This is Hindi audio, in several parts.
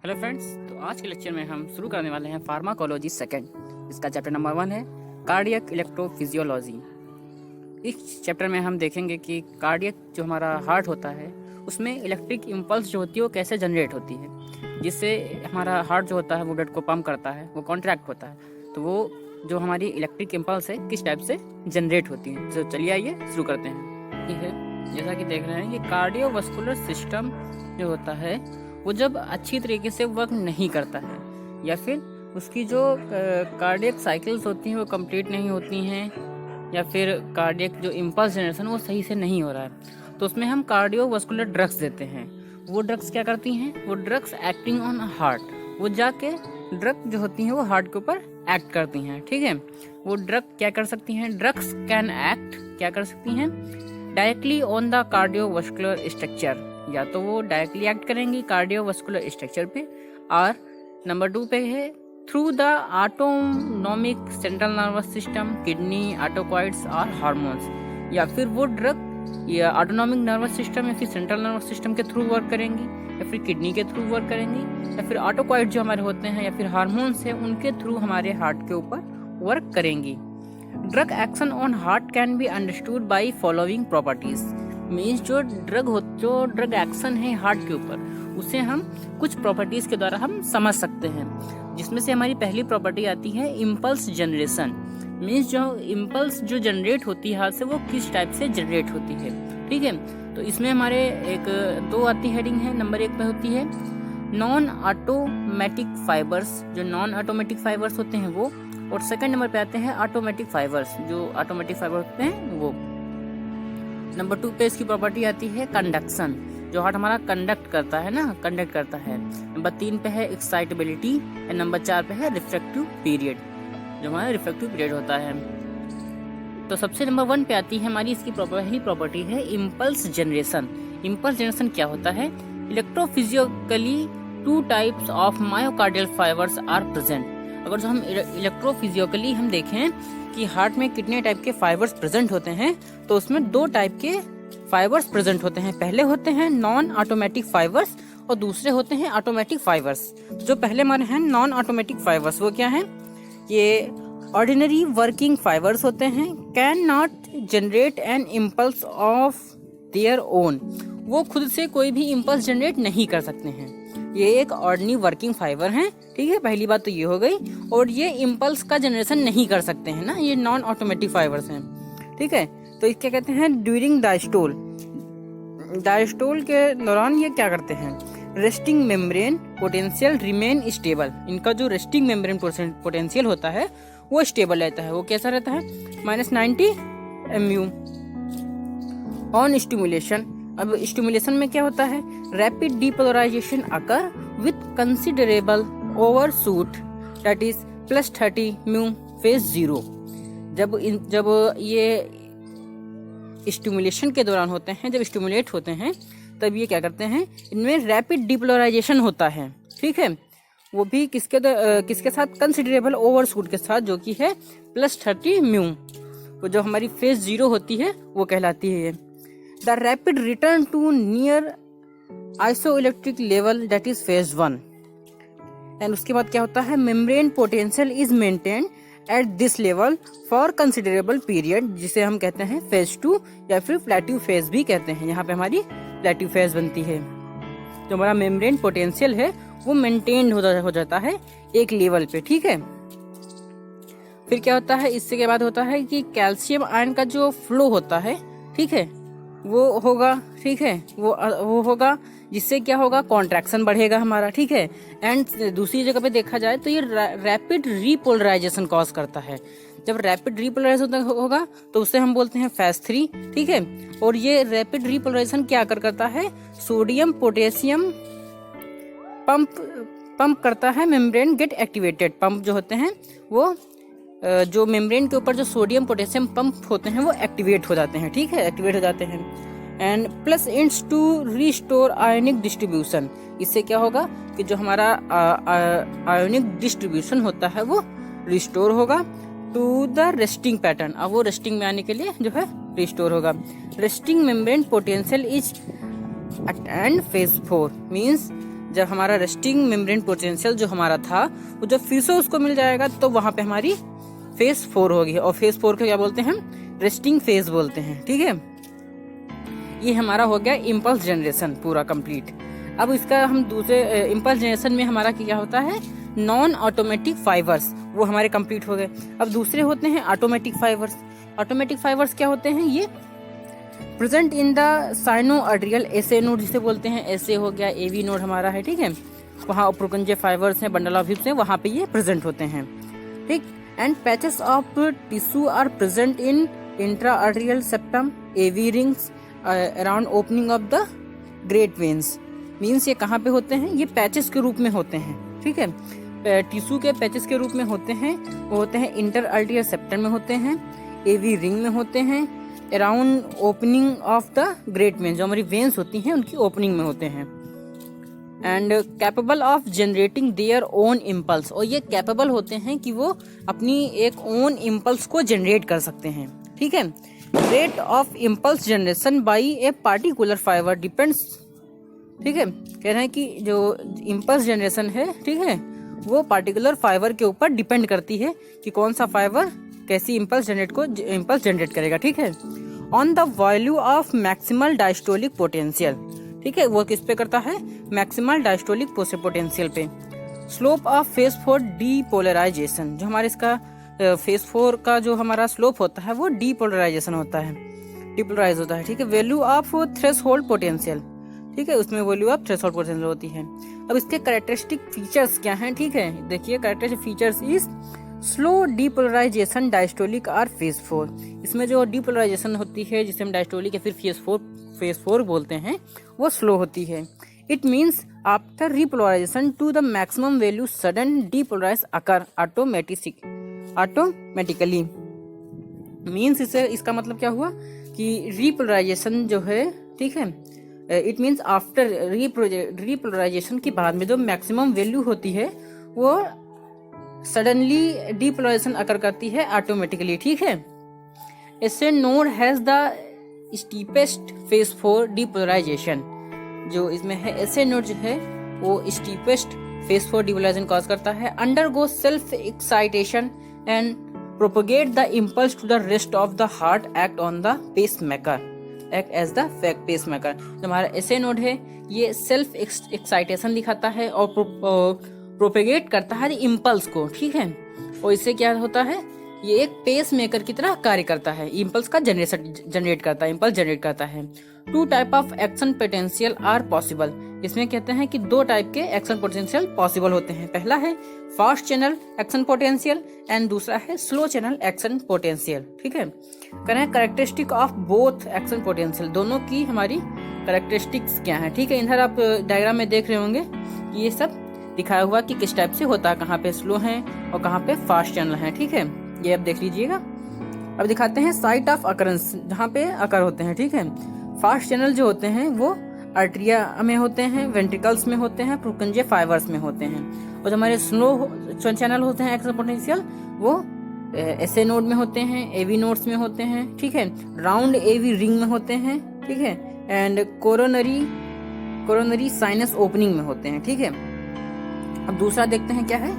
हेलो फ्रेंड्स, तो आज के लेक्चर में हम शुरू करने वाले हैं फार्माकोलॉजी सेकंड। इसका चैप्टर नंबर 1 है कार्डियक इलेक्ट्रोफिजियोलॉजी। इस चैप्टर में हम देखेंगे कि कार्डियक जो हमारा हार्ट होता है उसमें इलेक्ट्रिक इम्पल्स जो होती है वो कैसे जनरेट होती है, जिससे हमारा हार्ट जो होता है वो ब्लड को पंप करता है, वो कॉन्ट्रैक्ट होता है। तो वो जो हमारी इलेक्ट्रिक इम्पल्स है किस टाइप से जनरेट होती है। तो चलिए आइए शुरू करते हैं। ठीक है, जैसा कि देख रहे हैं ये कार्डियोवास्कुलर सिस्टम जो होता है वो जब अच्छी तरीके से वर्क नहीं करता है या फिर उसकी जो कार्डियक साइकिल्स होती हैं वो कंप्लीट नहीं होती हैं या फिर कार्डियक जो इम्पल्स जनरेशन वो सही से नहीं हो रहा है, तो उसमें हम कार्डियोवास्कुलर ड्रग्स देते हैं। वो ड्रग्स क्या करती हैं? वो ड्रग्स एक्टिंग ऑन हार्ट, वो जाके ड्रग जो होती हैं वो हार्ट के ऊपर एक्ट करती हैं। ठीक है, वो ड्रग क्या कर सकती हैं? ड्रग्स कैन एक्ट क्या कर सकती हैं? Directly on the cardiovascular structure, या तो वो डायरेक्टली एक्ट करेंगी कार्डियोवास्कुलर स्ट्रक्चर पे, और नंबर 2 पे है through the autonomic central nervous system, kidney, ऑटोकॉइड्स और हार्मोन्स। या फिर वो ड्रग या ऑटोनॉमिक नर्वस सिस्टम या फिर सेंट्रल नर्वस सिस्टम के थ्रू वर्क करेंगी, या फिर किडनी के थ्रू वर्क करेंगी, या फिर ऑटोकॉइड जो हमारे होते हैं या फिर हार्मोन्स है उनके थ्रू हमारे हार्ट के ऊपर वर्क करेंगी। Drug action on heart can be understood by following properties. Means जो ड्रग एक्शन है हार्ट के ऊपर उसे हम कुछ प्रॉपर्टीज के द्वारा हम समझ सकते हैं, जिसमें से हमारी पहली प्रॉपर्टी आती है इम्पल्स जनरेशन। मीन्स जो इम्पल्स जो जनरेट होती है हार्ट से वो किस टाइप से जनरेट होती है। ठीक है, तो इसमें हमारे दो आती हेडिंग है। नंबर 1 पे होती है नॉन ऑटोमेटिक फाइबर्स, जो नॉन ऑटोमेटिक फाइबर्स होते हैं वो, और सेकंड नंबर पे आते हैं ऑटोमेटिक फाइबर्स, जो ऑटोमेटिक फाइबर होते हैं वो। नंबर 2 पे इसकी प्रॉपर्टी आती है कंडक्शन, जो हार्ट हमारा कंडक्ट करता है ना, कंडक्ट करता है। नंबर 3 पे है एक्साइटेबिलिटी, और नंबर 4 पे है रिफ्रैक्टिव पीरियड, जो हमारा रिफ्रैक्टिव पीरियड होता है। तो सबसे नंबर 1 पे आती है हमारी इसकी पहली प्रॉपर्टी है इम्पल्स जनरेशन। इम्पल्स जनरेशन क्या होता है? Electrophysiologically 2 types of myocardial fibers are present. अगर जो हम इलेक्ट्रोफिजियोलॉजिकली हम देखें कि हार्ट में कितने टाइप के फाइबर्स प्रेजेंट होते हैं, तो उसमें 2 टाइप के फाइबर्स प्रेजेंट होते हैं। पहले होते हैं नॉन ऑटोमेटिक फाइबर्स और दूसरे होते हैं ऑटोमेटिक फाइबर्स। जो पहले हमारे हैं नॉन ऑटोमेटिक फाइबर्स, वो क्या हैं? ये ऑर्डिनरी वर्किंग फाइबर्स होते हैं, can not generate an impulse of their own. वो खुद से कोई भी इम्पल्स जनरेट नहीं कर सकते हैं। ये एक ऑर्डिनरी वर्किंग फाइबर हैं। ठीक है, पहली बात तो ये हो गई। और ये इम्पल्स का जनरेशन नहीं कर सकते हैं ना, ये नॉन ऑटोमेटिक फाइबर्स हैं। ठीक है, तो इसके कहते हैं ड्यूरिंग डायस्टोल। डायस्टोल के दौरान ये क्या करते हैं? Resting membrane potential remain stable. इनका जो रेस्टिंग मेम्ब्रेन पोटेंशियल होता है वो स्टेबल रहता है। वो कैसा रहता है? -90 mu ऑन स्टिमुलेशन। अब स्टिमुलेशन में क्या होता है? Rapid depolarization occur with considerable overshoot, that is +30 mu phase 0। जब ये स्टिमुलेशन के दौरान होते हैं, जब स्टिमुलेट होते हैं तब ये क्या करते हैं? इनमें रैपिड डीपोलराइजेशन होता है। ठीक है, वो भी किसके साथ? कंसिडरेबल ओवरशूट के साथ, जो कि है +30 mu। तो जो हमारी फेज 0 होती है वो कहलाती है the rapid return to near isoelectric level, that is phase 1। And उसके बाद क्या होता है? Membrane potential is maintain at this level for considerable period, जिसे हम कहते हैं फेज 2 या फिर प्लेट्यू फेज भी कहते हैं। यहाँ पे हमारी प्लेट्यू फेज बनती है। जो हमारा मेम्ब्रेन पोटेंशियल है वो मेंटेन हो जाता है एक लेवल पे। ठीक है, फिर क्या होता है? इससे के बाद होता है कि कैल्शियम आयन का जो फ्लो होता है, ठीक है, वो होगा। ठीक है, वो होगा, जिससे क्या होगा? कॉन्ट्रैक्शन बढ़ेगा हमारा। ठीक है, एंड दूसरी जगह पे देखा जाए तो ये रैपिड रीपोलराइजेशन कॉज करता है। जब रैपिड रीपोलराइजेशन होगा तो उसे हम बोलते हैं फेज 3। ठीक है, और ये रैपिड रीपोलराइजेशन क्या करता है? सोडियम पोटेशियम पंप करता है, मेम्ब्रेन गेट एक्टिवेटेड। पंप जो होते हैं वो जो मेम्ब्रेन के ऊपर जो सोडियम पोटेशियम पंप होते हैं वो एक्टिवेट हो जाते हैं। ठीक है, एक्टिवेट हो जाते हैं। And plus ends to restore ionic distribution. इससे क्या होगा कि जो हमारा आयोनिक डिस्ट्रीब्यूशन होता है वो रिस्टोर होगा टू द रेस्टिंग पैटर्न। अब वो रेस्टिंग में आने के लिए जो है रिस्टोर होगा। Resting membrane potential is and phase 4 means जब हमारा रेस्टिंग मेम्ब्रेन पोटेंशियल जो हमारा था वो जब फिर से उसको मिल जाएगा तो वहां पे हमारी फेज 4 होगी, और फेज 4 को क्या बोलते हैं हम? रेस्टिंग फेज बोलते हैं। ठीक है, ये हमारा हो गया इम्पल्स जनरेशन पूरा कंप्लीट। अब इसका हम दूसरे इम्पल्स जनरेशन में हमारा क्या होता है? नॉन ऑटोमेटिक फाइबर्स, वो हमारे कंप्लीट हो गए। अब दूसरे होते हैं ऑटोमेटिक फाइबर्स। ऑटोमेटिक फाइबर्स क्या होते हैं? ये present in the sinoatrial SA node जिसे बोलते हैं, एसे हो गया, एवी नोड हमारा है। ठीक है, वहाँ प्रोकंजे फाइबर्स हैं, बंडल ऑफ हिप्स हैं, वहाँ पे ये प्रेजेंट होते हैं। ठीक, and patches of tissue are present in intraatrial septum, AV rings around opening of the great veins. Means ये कहाँ पे होते हैं? ये पैचेस के रूप में होते हैं। ठीक है, टिश्यू के पैचेस के रूप में होते हैं। वो होते हैं इंटरआर्टरियल सेप्टम में होते हैं, एवी रिंग में होते हैं, around opening of the great veins, जो हमारी वेन्स होती हैं उनकी ओपनिंग में होते हैं। And capable of generating their own impulse, और ये कैपेबल होते हैं कि वो अपनी एक ओन इम्पल्स को जनरेट कर सकते हैं। ठीक है, rate of impulse generation by a particular fibre depends. ठीक है, कह रहे हैं कि जो इम्पल्स जनरेशन है, ठीक है, वो पार्टिकुलर फाइबर के ऊपर डिपेंड करती है कि कौन सा फाइबर कैसी इम्पल्स जनरेट करेगा। ठीक है, on the value of maximal diastolic potential. ठीक है, वो किस पे करता है? मैक्सिमल डायस्टोलिक पोटेंशियल पे। स्लोप ऑफ फेज 4 डीपोलराइजेशन, जो हमारे इसका फेज 4 का जो हमारा स्लोप होता है वो डीपोलराइजेशन होता है, डीपोलराइज होता है। ठीक है, वैल्यू ऑफ थ्रेशोल्ड पोटेंशियल। ठीक है, उसमें वैल्यू ऑफ थ्रेशोल्ड पोटेंशियल होती है। अब इसके कैरेक्टरिस्टिक फीचर्स क्या हैं? ठीक है, देखिए characteristic features is slow depolarization diastolic और फेज 4। इसमें जो डीपोलराइजेशन होती है जिसे हम डायस्टोलिक या फिर फेज 4 बोलते हैं, वो स्लो होती है। It means after repolarization to the maximum value sudden depolarize occur automatically. Means इसका मतलब क्या हुआ कि रिपोलराइजेशन जो है, ठीक है, इट मीन्स आफ्टर रिपोलराइजेशन के बाद में जो मैक्सिमम वैल्यू होती है वो सडनली डीपोलराइजेशन अकर करती है ऑटोमेटिकली। ठीक है, SA node has the steepest phase 4 depolarisation. जो इसमें है एसे नोड जो है वो स्टीपेस्ट फेज 4 डीपोलराइजेशन कॉज करता है। Undergo self excitation and propagate the impulse to the rest of the heart, act on the pacemaker, act as the pacemaker. जो हमारा एसे नोड है ये सेल्फ एक्साइटेशन दिखाता है और प्रोपेगेट करता है इम्पल्स को। ठीक है, और इससे क्या होता है? ये एक पेस मेकर की तरह कार्य करता है, इम्पल्स का जनरेट करता है, इम्पल्स जनरेट करता है। 2 type of action potential are possible. इसमें कहते हैं कि 2 टाइप के एक्शन पोटेंशियल पॉसिबल होते हैं। पहला है fast channel action potential and दूसरा है स्लो चैनल एक्शन पोटेंशियल। ठीक है, करें characteristic of both action potential, दोनों की हमारी कैरेक्टरिस्टिक्स क्या है। ठीक है, इधर आप डायग्राम में देख रहे होंगे कि ये सब दिखाया हुआ कि किस टाइप से होता है, कहाँ पे स्लो है और कहाँ पे फास्ट चैनल है। ठीक है, ये आप देख लीजिएगा। अब दिखाते हैं साइट ऑफ अकरेंस, जहाँ पे अकर होते हैं। ठीक है, फास्ट चैनल जो होते हैं वो आर्टरिया में होते हैं, वेंट्रिकल्स में होते हैं, प्रोकंजे फाइबर्स में होते हैं। और जो हमारे स्लो चैनल होते हैं एक्शन पोटेंशियल वो एसे नोड में होते हैं, एवी नोड्स में होते हैं। ठीक है, राउंड एवी रिंग में होते हैं। ठीक है, एंड कोरोनरी साइनस ओपनिंग में होते हैं। ठीक है, अब दूसरा देखते हैं क्या है?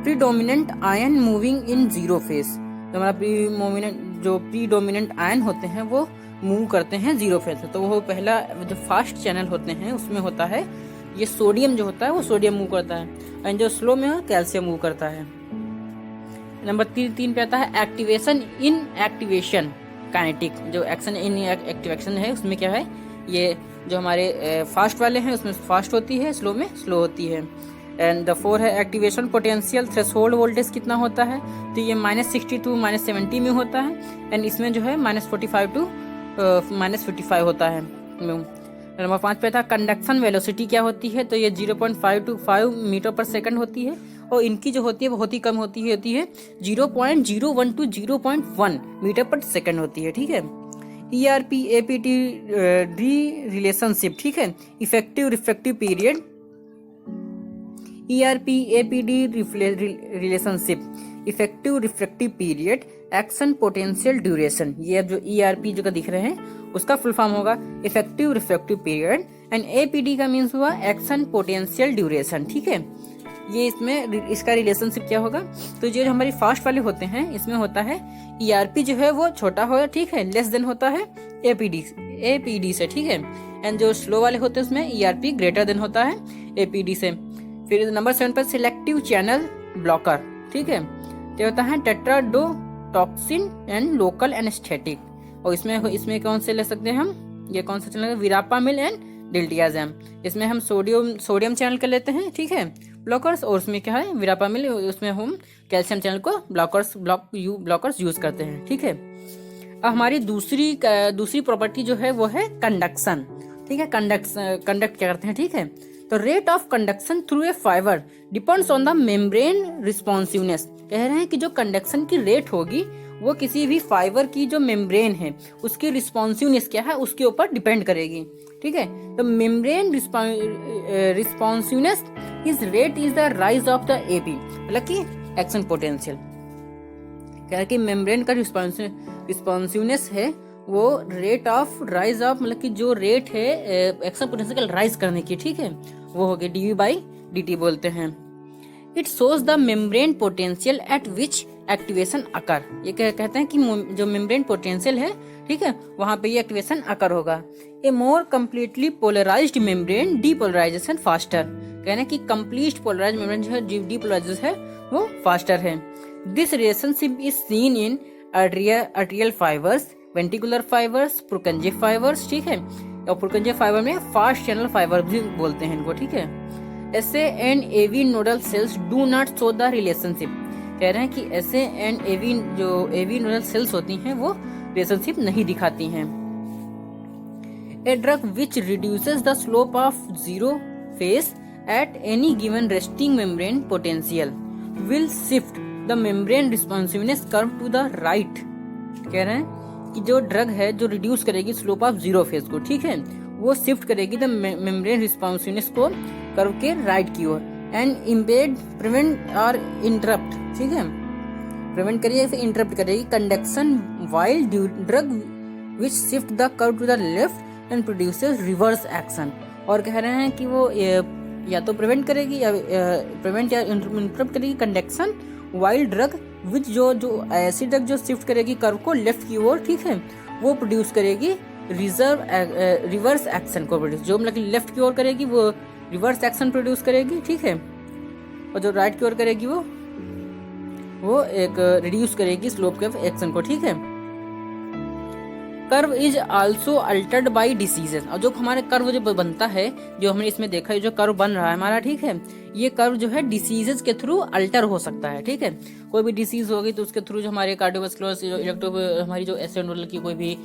Predominant ion moving in zero phase. तो हमारा प्रीडोमिनेंट आयन होते हैं वो मूव करते हैं जीरो फेज से। तो वो पहला जो फास्ट चैनल होते हैं उसमें होता है ये सोडियम जो होता है वो सोडियम मूव करता है, एंड जो स्लो में कैल्शियम मूव करता है। नंबर 3 पे आता है एक्टिवेशन इन एक्टिवेशन काइनेटिक। जो एक्शन इन एक्टिवेशन है उसमें क्या है? ये जो हमारे फास्ट वाले हैं उसमें फास्ट होती है, स्लो में स्लो होती है। एंड द 4 है एक्टिवेशन पोटेंशियल थ्रेशोल्ड वोल्टेज कितना होता है? तो ये -60 to -70 में होता है, एंड इसमें जो है -45 to -55 होता है। नंबर 5 पे था कंडक्शन वेलोसिटी क्या होती है? तो ये 0.5 to 5 मीटर पर सेकंड होती है, और इनकी जो होती है बहुत ही कम होती है 0.01 to 0.1 मीटर पर सेकंड होती है। ठीक है, ERP APT रिलेशनशिप। ठीक है, effective reflective period, ERP APD relationship, effective reflective period, action potential duration. ये अब जो ERP जो का दिख रहे हैं उसका फुल फॉर्म होगा effective reflective period and APD का मीन्स हुआ एक्शन पोटेंशियल ड्यूरेशन, ठीक है। ये इसमें इसका रिलेशनशिप क्या होगा, तो जो हमारी फास्ट वाले होते हैं इसमें होता है ईआरपी जो है वो छोटा होगा, ठीक है, लेस देन होता है एपीडी से, ठीक है। एंड जो स्लो वाले होते हैं उसमें ईआरपी ग्रेटर देन होता है एपीडी से। फिर नंबर 7 पर सिलेक्टिव चैनल ब्लॉकर, ठीक है, तो होता है टेट्राडोटॉक्सिन एंड लोकल एनेस्थेटिक। और इसमें कौन से ले सकते हैं हम, ये कौन सा चैनल, विरापामिल एंड डिल्टियाजैम। इसमें हम सोडियम चैनल का लेते हैं, ठीक है, ब्लॉकर्स, और उसमें क्या है विरापामिल, उसमें हम कैल्शियम चैनल को ब्लॉकर्स यूज करते हैं, ठीक है। अब हमारी दूसरी प्रॉपर्टी जो है वो है कंडक्शन, ठीक है। कंडक्ट क्या करते हैं, ठीक है। तो rate of conduction through a fibre depends on the membrane responsiveness. कह रहे हैं कि जो कंडक्शन की रेट होगी वो किसी भी फाइबर की जो मेम्ब्रेन है उसकी रिस्पॉन्सिवनेस क्या है उसके ऊपर डिपेंड करेगी, ठीक है। तो membrane responsiveness is rate is the rise of the AP, मतलब कि एक्शन पोटेंशियल। कह रहे कि मेम्ब्रेन का रिस्पॉन्सिवनेस है वो रेट ऑफ राइज ऑफ, मतलब कि जो रेट है एक्शन पोटेंशियल राइज करने की, ठीक है, वो हो गया dV/dt बोलते हैं। It shows the membrane potential at which activation occur. ये कहते हैं कि जो मेम्ब्रेन पोटेंशियल है, ठीक है, वहां पे ये एक्टिवेशन अकर होगा। A more completely polarised membrane depolarisation faster. कहना है कि कंप्लीट पोलराइज्ड मेम्ब्रेन जो है डीपोलराइजेशन है वो फास्टर है। This relationship is seen in atrial fibres, ventricular fibres, Purkinje fibres, ठीक है। और पुरकंजे फाइबर में फास्ट चैनल फाइबर भी बोलते हैं इनको, ठीक है। SA and AV nodal cells do not show the relationship. कह रहे हैं कि SA एंड AV जो AV नोडल सेल्स होती हैं वो रिलेशनशिप नहीं दिखाती हैं। A drug which reduces the slope of zero phase at any given resting membrane potential will shift the membrane responsiveness curve to the right। कह रहे हैं कि जो ड्रग है जो रिड्यूस करेगी स्लोप ऑफ जीरो फेज को, ठीक है, वो शिफ्ट करेगी द मेम्ब्रेन रिस्पॉन्सिवनेस को कर्व के राइट की ओर। एंड इम्पेड प्रिवेंट और इंटरप्ट, ठीक है, प्रिवेंट करिए फिर इंटरप्ट करेगी conduction while drug which shift the curve to the left and produces reverse action. और कह रहे हैं कि वो या तो प्रिवेंट करेगी या इंटरप्ट करेगी कंडक्शन वाइल ड्रग विच जो ऐसी ड्रग जो शिफ्ट करेगी कर्व को लेफ्ट की ओर, ठीक है, वो प्रोड्यूस करेगी रिवर्स एक्शन को प्रोड्यूस, जो मतलब लेफ्ट की ओर करेगी वो रिवर्स एक्शन प्रोड्यूस करेगी, ठीक है, और जो राइट की ओर करेगी वो एक रिड्यूस करेगी स्लोप के एक्शन को, ठीक है। Curve is also Altered by diseases. और जो हमारे कर्व जो बनता है, जो हमने इसमें देखा है जो कर्व बन रहा है हमारा, ठीक है, ये कर्व जो है डिसीजेस के थ्रू अल्टर हो सकता है, ठीक है। कोई भी डिसीज हो गई तो उसके थ्रू जो हमारे कार्डियोवास्कुलर हमारी जो एसेंडोल की कोई भी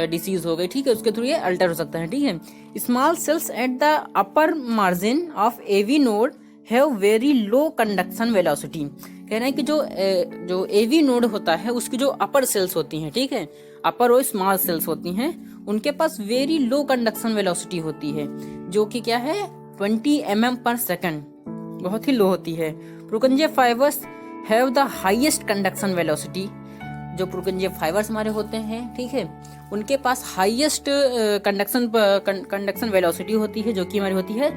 डिसीज हो गई, ठीक है, उसके थ्रू ये अल्टर हो सकता है, ठीक है। Small cells at the upper margin of AV node have very low conduction velocity. कह रहे हैं कि जो AV नोड होता है उसकी जो अपर सेल्स होती हैं, ठीक है, अपर और स्मॉल सेल्स होती हैं, उनके पास वेरी लो कंडक्शन वेलोसिटी होती है, जो कि क्या है 20 mm/s, बहुत ही लो होती है। Purkinje fibres have the highest conduction velocity. जो पुरकंजे फाइबर्स हमारे होते हैं, ठीक है, उनके पास हाईएस्ट कंडक्शन वेलोसिटी होती है, जो कि हमारी होती है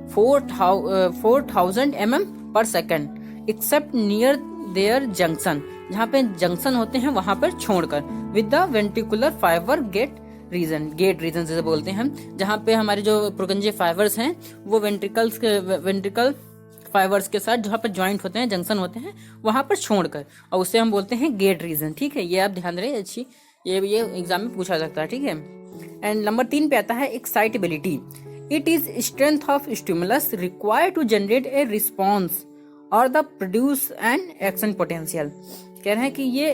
4000 mm/s, accept near there junction, जहाँ पे जंक्शन होते हैं वहां पर छोड़कर, with the ventricular fiber gate region जैसे बोलते हैं, जहाँ पे हमारे जो पुरकंजे फाइबर्स हैं वो वेंट्रिकल फाइबर्स के साथ जहाँ पर ज्वाइंट होते हैं, जंक्शन होते हैं, वहां पर छोड़कर, और उसे हम बोलते हैं गेट रीजन, ठीक है। ये आप ध्यान रहे अच्छी, ये एग्जाम में पूछा जाता है, ठीक है। एंड नंबर 3 पे आता है excitability. It is strength of stimulus required to generate a response or the produce an action potential. कह रहे हैं कि ये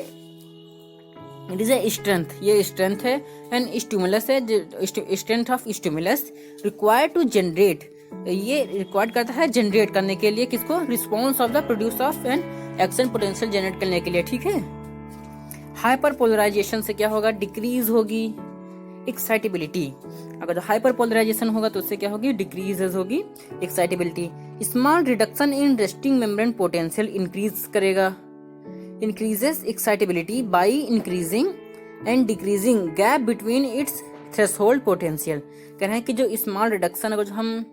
इट इज ए स्ट्रेंथ, ये स्ट्रेंथ है, एंड स्टिमुलस है, strength of stimulus required to generate, ये रिक्वायर्ड करता है जनरेट करने के लिए किसको, response of the produce of an action potential generate करने के लिए, ठीक है। हाइपर पोलराइजेशन से क्या होगा, डिक्रीज होगी एक्साइटेबिलिटी। अगर हाइपर पोलराइजेशन होगा तो उससे क्या होगी, डिक्रीज होगी excitability. Small reduction in resting membrane potential increase करेगा, increases excitability by increasing and decreasing gap between its threshold potential. कह रहे हैं कि जो स्मॉल रिडक्शन, अगर जो हम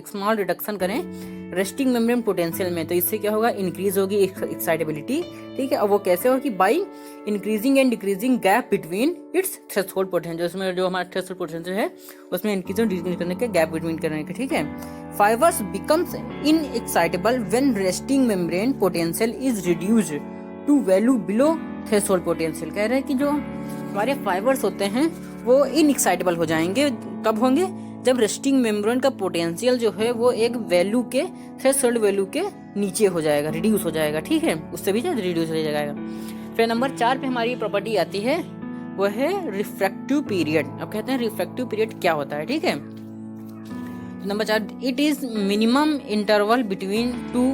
स्मॉल रिडक्शन करें रेस्टिंग मेम्ब्रेन पोटेंशियल में, तो इससे क्या होगा, इंक्रीज होगी एक्साइटेबिलिटी। ठीक है, और वो कैसे होगी, by increasing and decreasing gap between its threshold potential, उसमें जो हमारा थ्रेशोल्ड पोटेंशियल है उसमें इंक्रीज और डिक्रीज करने के गैप बिटवीन करने के। ठीक है, fibres becomes inexcitable when resting membrane potential is reduced to value below threshold potential. कह रहे हैं कि जो हमारे फाइबर्स होते हैं वो इनएक्साइटेबल हो जाएंगे, कब होंगे, जब रेस्टिंग मेम्ब्रेन का पोटेंशियल जो है वो एक वैल्यू के, थ्रेशोल्ड वैल्यू के नीचे हो जाएगा, रिड्यूस हो जाएगा। ठीक है, उससे भी रिड्यूस हो जाएगा। फिर नंबर 4 पे हमारी प्रॉपर्टी आती है, वो है रिफ्रैक्टिव पीरियड। अब कहते हैं रिफ्रैक्टिव पीरियड क्या होता है। ठीक है, number 4, it is minimum interval between two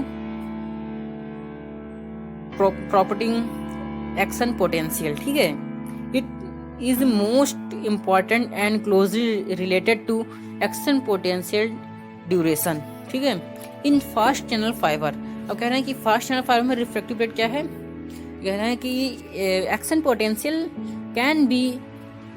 propagating action potential. ठीक है, it is most important and closely related to action potential duration. ठीक है, इन फास्ट चैनल फाइबर। अब कह रहे हैं कि फास्ट चैनल फाइबर में रिफ्रैक्टिव पीरियड क्या है, कह रहे हैं कि action potential can be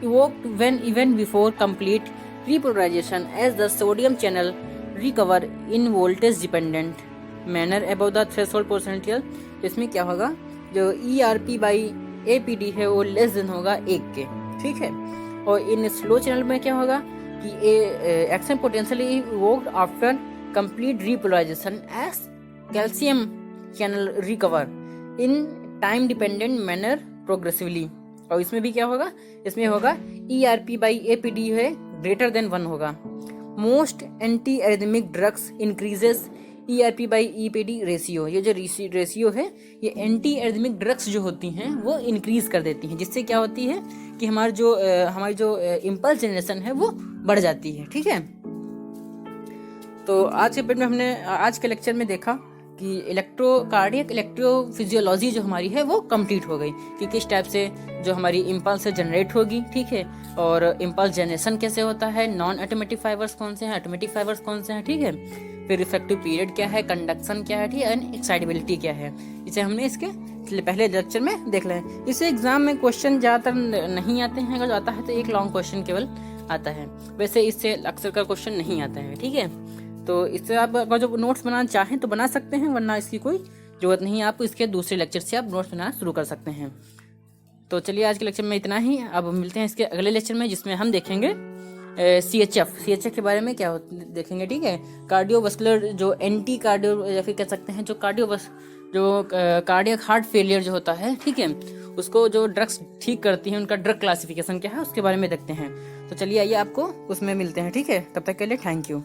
evoked when even before complete repolarization as the sodium channel recover in voltage dependent manner above the threshold potential। इसमें क्या होगा, जो ERP बाई APD है वो लेस देन होगा 1 के। ठीक है, और इन स्लो चैनल में क्या होगा कि action potential evoked after complete repolarization as calcium channel recover in time dependent manner progressively। और इसमें भी क्या होगा, इसमें होगा ERP बाई APD है ग्रेटर देन 1 होगा। Most anti arrhythmic drugs increases ERP by EPD ratio. ये जो रेशियो है ये एंटी एरिथमिक ड्रग्स जो होती हैं वो इंक्रीज कर देती हैं, जिससे क्या होती है कि हमारी जो इम्पल्स जनरेशन है वो बढ़ जाती है। ठीक है, तो आज के पेट में हमने आज के लेक्चर में देखा कि कार्डियक इलेक्ट्रोफिजियोलॉजी जो हमारी है वो कंप्लीट हो गई, कि किस टाइप से जो हमारी इम्पल्स जनरेट होगी। ठीक है, और इम्पल्स जनरेशन कैसे होता है, नॉन ऑटोमेटिक फाइबर्स कौन से हैं, ऑटोमेटिक फाइबर्स कौन से हैं। ठीक है, फिर इफेक्टिव पीरियड क्या है, कंडक्शन क्या है, ठीक है, एंड एक्साइटेबिलिटी क्या है, इसे हमने इसके पहले लेक्चर में देख लें। इसे एग्जाम में क्वेश्चन ज़्यादातर नहीं आते हैं, अगर आता है तो एक लॉन्ग क्वेश्चन केवल आता है, वैसे इससे अक्सर का क्वेश्चन नहीं आता है। ठीक है, तो इससे आप अगर जो नोट्स बनाना चाहें तो बना सकते हैं, वरना इसकी कोई ज़रूरत नहीं है, आप इसके दूसरे लेक्चर से आप नोट्स बनाना शुरू कर सकते हैं। तो चलिए आज के लेक्चर में इतना ही, अब मिलते हैं इसके अगले लेक्चर में, जिसमें हम देखेंगे CHF के बारे में क्या देखेंगे। ठीक है, कार्डियोवास्कुलर जो एंटी कार्डियो या फिर कह सकते हैं जो कार्डियक हार्ट फेलियर जो होता है, ठीक है, उसको जो ड्रग्स ठीक करती हैं उनका ड्रग क्लासिफिकेशन क्या है उसके बारे में देखते हैं। तो चलिए आइए आपको उसमें मिलते हैं। ठीक है, तब तक के लिए थैंक यू।